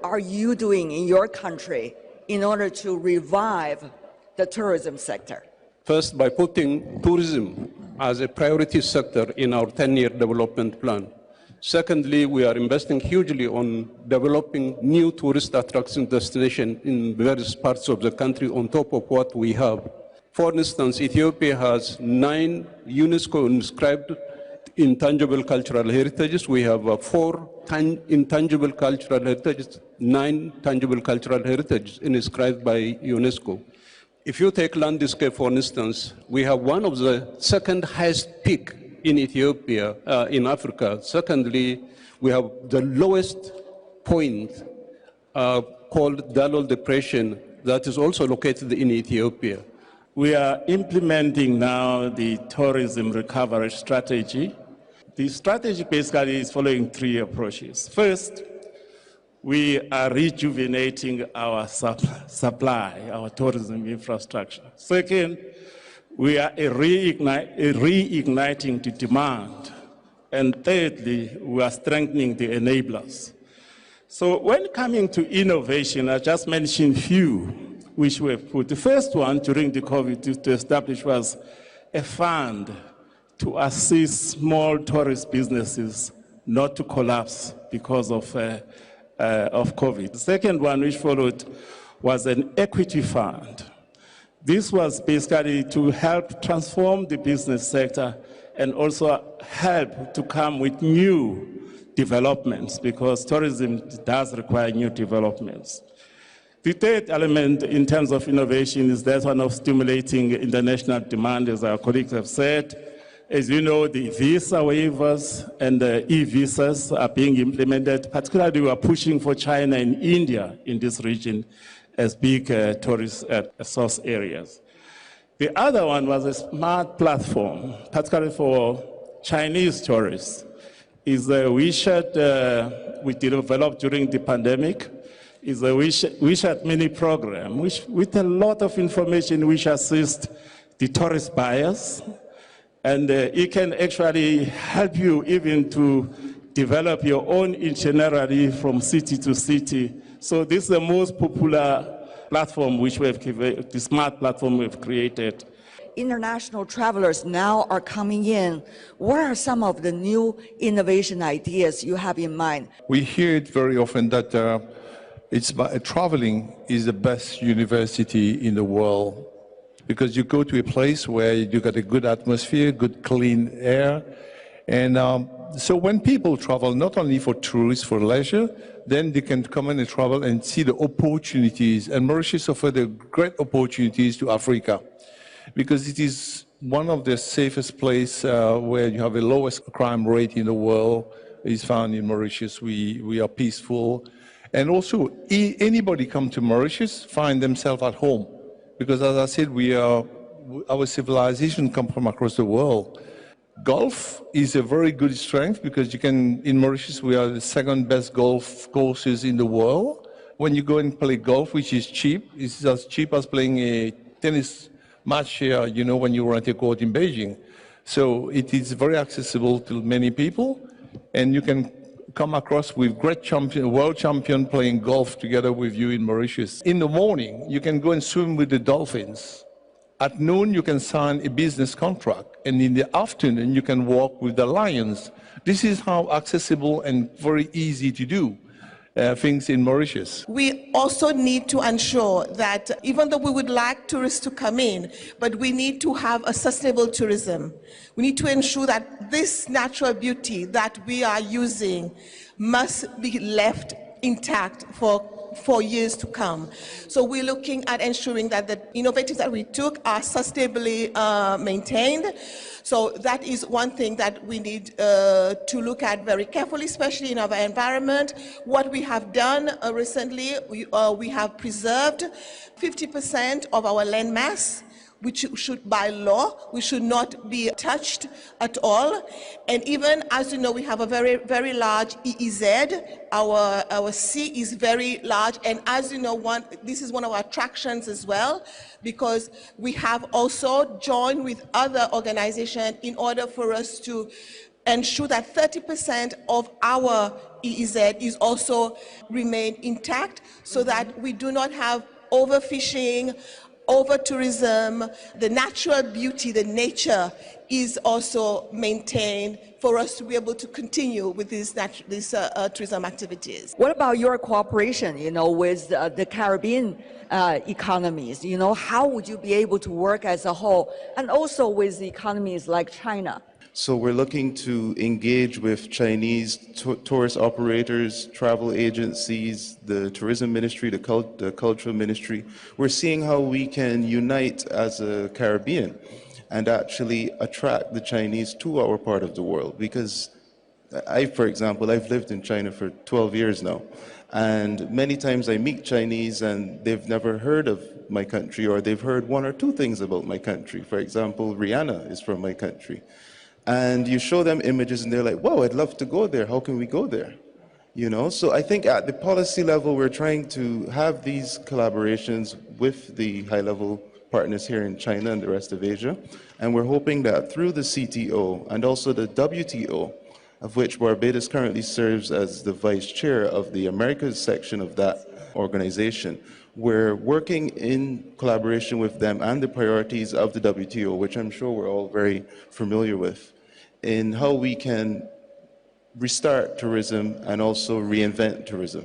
are you doing in your country in order to revive the tourism sector? First, by putting tourism as a priority sector in our 10-year development plan. Secondly, we are investing hugely on developing new tourist attraction destinations in various parts of the country on top of what we have. For instance, Ethiopia has 9 UNESCO inscribed intangible cultural heritages. We have 4 intangible cultural heritages, 9 tangible cultural heritages inscribed by UNESCO. If you take landscape, for instance, we have one of the second highest peak in Ethiopia, in Africa. Secondly, we have the lowest point called Dalol Depression that is also located in Ethiopia. We are implementing now the tourism recovery strategy. The strategy basically is following 3 approaches. First, we are rejuvenating our supply, our tourism infrastructure. Second, we are reigniting the demand. And thirdly, we are strengthening the enablers. So when coming to innovation, I just mentioned few which we have put. The first one during the COVID to establish was a fund to assist small tourist businesses not to collapse because of COVID. The second one which followed was an equity fund. This was basically to help transform the business sector and also help to come with new developments, because tourism does require new developments. The third element in terms of innovation is that one of stimulating international demand, as our colleagues have said. As you know, the visa waivers and the e-visas are being implemented. Particularly, we are pushing for China and India in this region as big tourist source areas. The other one was a smart platform, particularly for Chinese tourists. Is the WeChat we developed during the pandemic. Is the WeChat mini program, which with a lot of information which assists the tourist buyers. And it can actually help you even to develop your own itinerary from city to city. So this is the most popular platform which we have created, the smart platform we've created. International travelers now are coming in. What are some of the new innovation ideas you have in mind? We hear it very often that traveling is the best university in the world, because you go to a place where you got a good atmosphere, good clean air. And so when people travel, not only for tourists, for leisure, then they can come in and travel and see the opportunities. And Mauritius offers the great opportunities to Africa, because it is one of the safest places where you have the lowest crime rate in the world is found in Mauritius. We are peaceful. And also, anybody come to Mauritius find themselves at home. Because as I said, our civilization comes from across the world. Golf is a very good strength, because in Mauritius, we are the second best golf courses in the world. When you go and play golf, which is cheap, it's as cheap as playing a tennis match here, when you rent a court in Beijing. So it is very accessible to many people, and you can come across with great world champion playing golf together with you in Mauritius. In the morning, you can go and swim with the dolphins. At noon, you can sign a business contract. And in the afternoon, you can walk with the lions. This is how accessible and very easy to do things in Mauritius. We also need to ensure that even though we would like tourists to come in, but we need to have a sustainable tourism. We need to ensure that this natural beauty that we are using must be left intact for years to come. So we're looking at ensuring that the innovatives that we took are sustainably maintained. So that is one thing that we need to look at very carefully, especially in our environment. What we have done recently, we have preserved 50% of our land mass, which should, by law, we should not be touched at all. And even, as you know, we have a very, very large EEZ. Our sea is very large, and as you know, this is one of our attractions as well, because we have also joined with other organizations in order for us to ensure that 30% of our EEZ is also remain intact so that we do not have overfishing, over-tourism, the natural beauty, the nature is also maintained for us to be able to continue with these tourism activities. What about your cooperation, with the Caribbean economies? How would you be able to work as a whole, and also with economies like China? So we're looking to engage with Chinese tourist operators, travel agencies, the tourism ministry, the cultural ministry. We're seeing how we can unite as a Caribbean and actually attract the Chinese to our part of the world. Because for example, I've lived in China for 12 years now. And many times I meet Chinese and they've never heard of my country, or they've heard one or two things about my country. For example, Rihanna is from my country. And you show them images and they're like, wow, I'd love to go there. How can we go there? So I think at the policy level, we're trying to have these collaborations with the high-level partners here in China and the rest of Asia. And we're hoping that through the CTO and also the WTO, of which Barbados currently serves as the vice chair of the Americas section of that organization, we're working in collaboration with them and the priorities of the WTO, which I'm sure we're all very familiar with, in how we can restart tourism and also reinvent tourism.